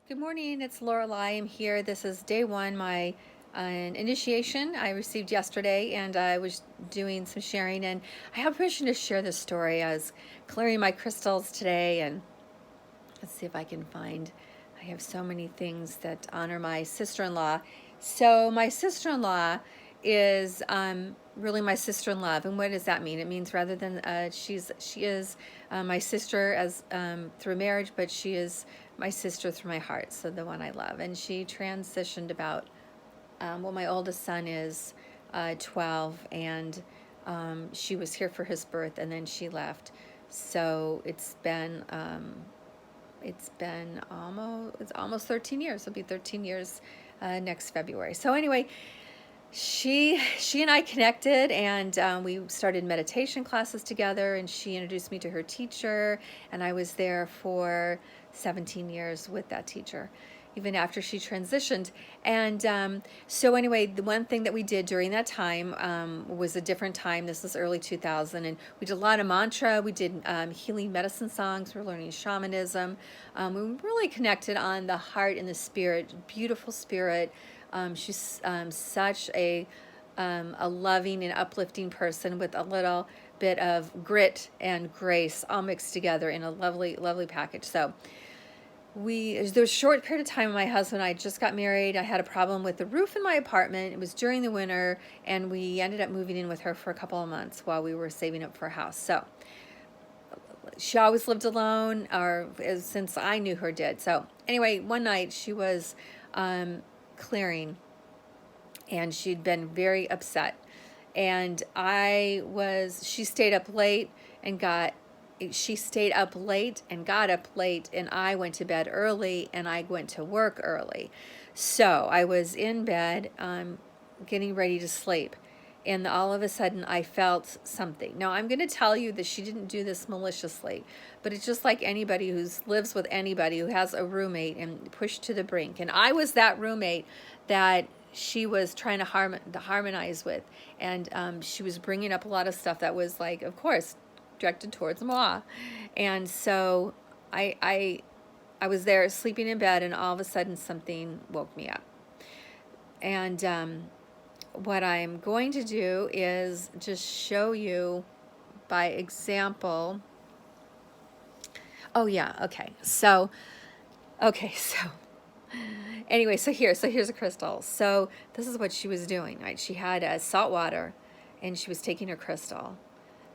Good morning, it's Lorelei. I'm here. This is day one, my initiation I received yesterday, and I was doing some sharing, and I have permission to share this story. I was clearing my crystals today, and let's see if I can find, I have so many things that honor my sister-in-law. So my sister-in-law is really my sister-in-law, and what does that mean? It means rather than she is my sister as through marriage, but she is my sister through my heart, so the one I love. And she transitioned about well, my oldest son is 12, and she was here for his birth, and then she left. So it's almost 13 years. It'll be 13 years next February. So anyway, she and I connected, and we started meditation classes together, and she introduced me to her teacher, and I was there for 17 years with that teacher even after she transitioned. And so anyway, the one thing that we did during that time was a different time. This was early 2000, and we did a lot of mantra. We did healing medicine songs. We were learning shamanism. We were really connected on the heart and the spirit, beautiful spirit. She's such a loving and uplifting person with a little bit of grit and grace all mixed together in a lovely, lovely package. So there was a short period of time when my husband and I just got married. I had a problem with the roof in my apartment. It was during the winter, and we ended up moving in with her for a couple of months while we were saving up for a house. So she always lived alone, or since I knew her did. So anyway, one night she was clearing, and she'd been very upset. And she stayed up late and got up late, and I went to bed early, and I went to work early. So I was in bed getting ready to sleep, and all of a sudden I felt something. Now I'm going to tell you that she didn't do this maliciously, but it's just like anybody who lives with anybody who has a roommate and pushed to the brink. And I was that roommate that she was trying to harmonize with, and she was bringing up a lot of stuff that was, like, of course, directed towards moi. And so I was there sleeping in bed, and all of a sudden something woke me up. And what I'm going to do is just show you by example. Oh yeah, okay. So anyway, so here's a crystal. So this is what she was doing, right? She had salt water, and she was taking her crystal,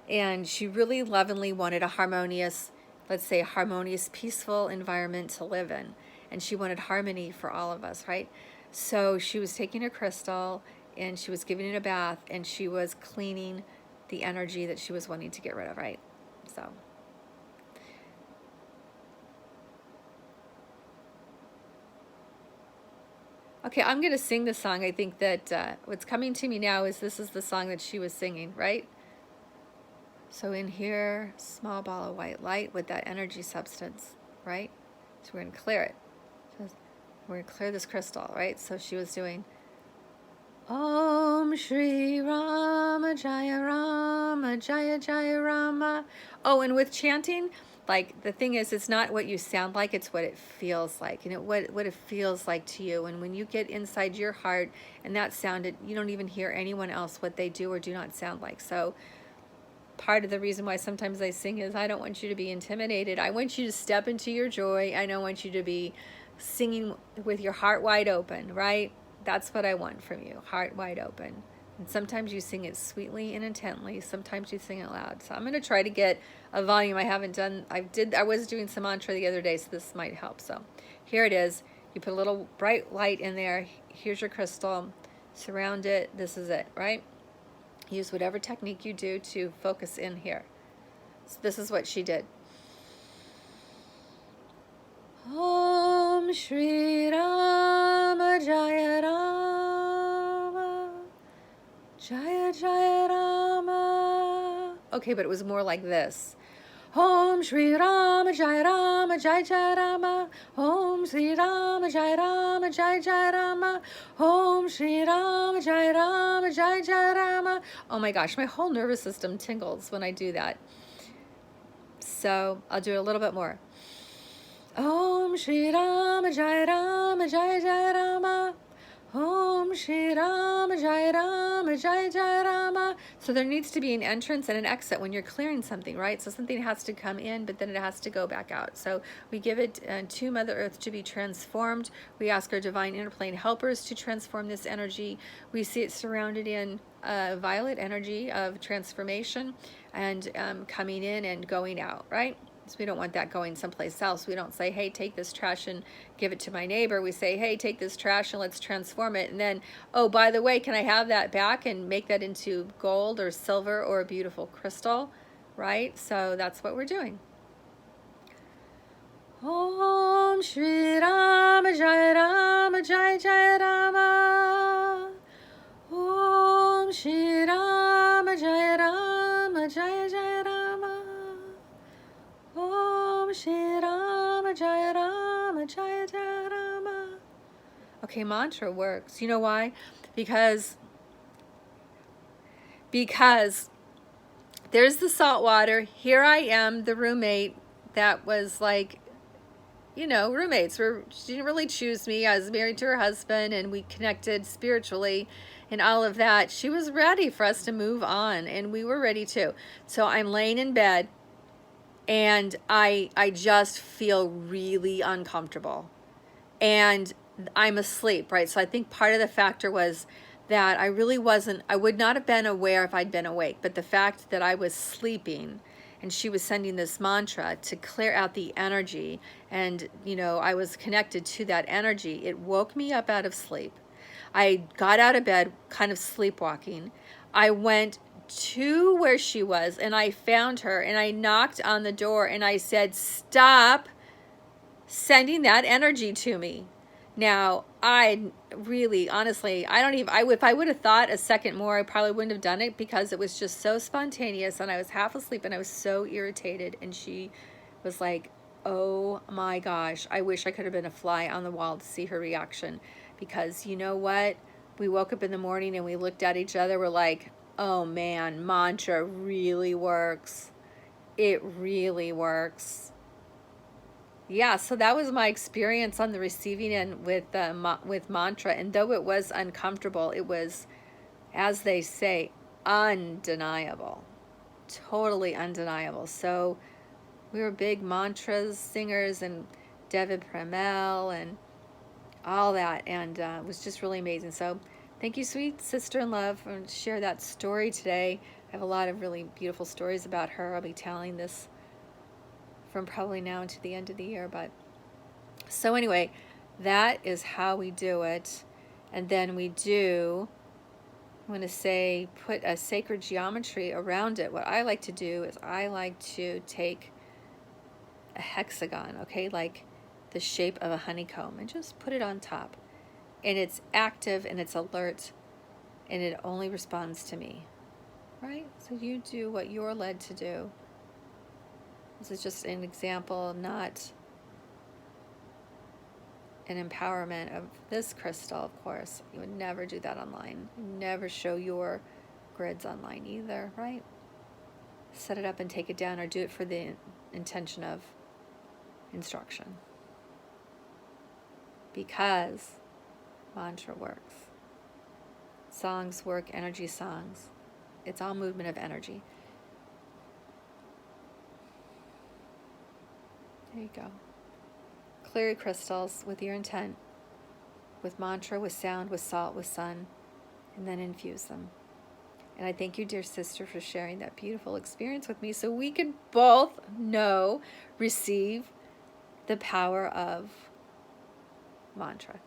and she really lovingly wanted a harmonious, let's say, a harmonious, peaceful environment to live in, and she wanted harmony for all of us, right? So she was taking her crystal, and she was giving it a bath, and she was cleaning the energy that she was wanting to get rid of, right? So okay, I'm going to sing the song. I think that what's coming to me now is this is the song that she was singing, right? So in here, small ball of white light with that energy substance, right? So we're going to clear it. So we're going to clear this crystal, right? So she was doing Om Shri Rama Jaya Rama Jaya Jaya Rama. Oh, and with chanting, like, the thing is, it's not what you sound like, it's what it feels like, and what it feels like to you. And when you get inside your heart and that sound, you don't even hear anyone else what they do or do not sound like. So part of the reason why sometimes I sing is I don't want you to be intimidated. I want you to step into your joy. I don't want you to be singing with your heart wide open, right? That's what I want from you, heart wide open. And sometimes you sing it sweetly and intently. Sometimes you sing it loud. So I'm going to try to get a volume I haven't done. I was doing some mantra the other day, so this might help. So here it is. You put a little bright light in there. Here's your crystal. Surround it. This is it, right? Use whatever technique you do to focus in here. So this is what she did. Om Shri Rama Jaya Rama Jaya Jaya Rama. Okay, but it was more like this. Om Shri Rama Jaya Rama Jaya Jaya Rama. Om Shri Rama Jaya Rama Jaya Jaya Rama. Om Shri Rama Jaya Rama Jaya Jaya Rama. Oh my gosh, my whole nervous system tingles when I do that. So I'll do it a little bit more. Om Shri Rama Jai Rama Jai Jai Rama. Om Shri Rama Jai Rama Jai Jai Rama. So there needs to be an entrance and an exit when you're clearing something, right? So something has to come in, but then it has to go back out. So we give it to Mother Earth to be transformed. We ask our divine interplane helpers to transform this energy. We see it surrounded in violet energy of transformation and coming in and going out, right? So we don't want that going someplace else. We don't say, hey, take this trash and give it to my neighbor. We say, hey, take this trash and let's transform it. And then, oh, by the way, can I have that back and make that into gold or silver or a beautiful crystal, right? So that's what we're doing. Om Shri Rama Jai Rama Jai Jai Rama. Om Shri Rama Jai Rama Jai Jai Rama. Om Shri Rama Jai Rama Jai Jai Rama. Okay, mantra works. You know why? Because there's the salt water. Here I am, the roommate that was like, you know, roommates. She didn't really choose me. I was married to her husband and we connected spiritually and all of that. She was ready for us to move on and we were ready too. So I'm laying in bed and I just feel really uncomfortable and I'm asleep, right? So I think part of the factor was that I would not have been aware if I'd been awake, but the fact that I was sleeping and she was sending this mantra to clear out the energy and, you know, I was connected to that energy, it woke me up out of sleep. I got out of bed kind of sleepwalking. I went to where she was and I found her and I knocked on the door and I said, stop sending that energy to me. Now, I really, honestly, if I would have thought a second more, I probably wouldn't have done it because it was just so spontaneous and I was half asleep and I was so irritated. And she was like, oh my gosh, I wish I could have been a fly on the wall to see her reaction. Because you know what? We woke up in the morning and we looked at each other. We're like, oh man, mantra really works. It really works. Yeah, so that was my experience on the receiving end with mantra. And though it was uncomfortable, it was, as they say, undeniable. Totally undeniable. So we were big mantras singers and David Pramel and all that. And it was just really amazing. So thank you, sweet sister in love, for share that story today. I have a lot of really beautiful stories about her. I'll be telling this from probably now until the end of the year. But so anyway, that is how we do it. And then we do, I want to say, put a sacred geometry around it. What I like to do is I like to take a hexagon, okay, like the shape of a honeycomb, and just put it on top. And it's active and it's alert and it only responds to me, right? So you do what you're led to do. This is just an example, not an empowerment of this crystal, of course. You would never do that online. Never show your grids online either, right? Set it up and take it down, or do it for the intention of instruction. Because mantra works. Songs work, energy songs. It's all movement of energy. There you go. Clear your crystals with your intent, with mantra, with sound, with salt, with sun, and then infuse them. And I thank you, dear sister, for sharing that beautiful experience with me so we can both receive the power of mantra.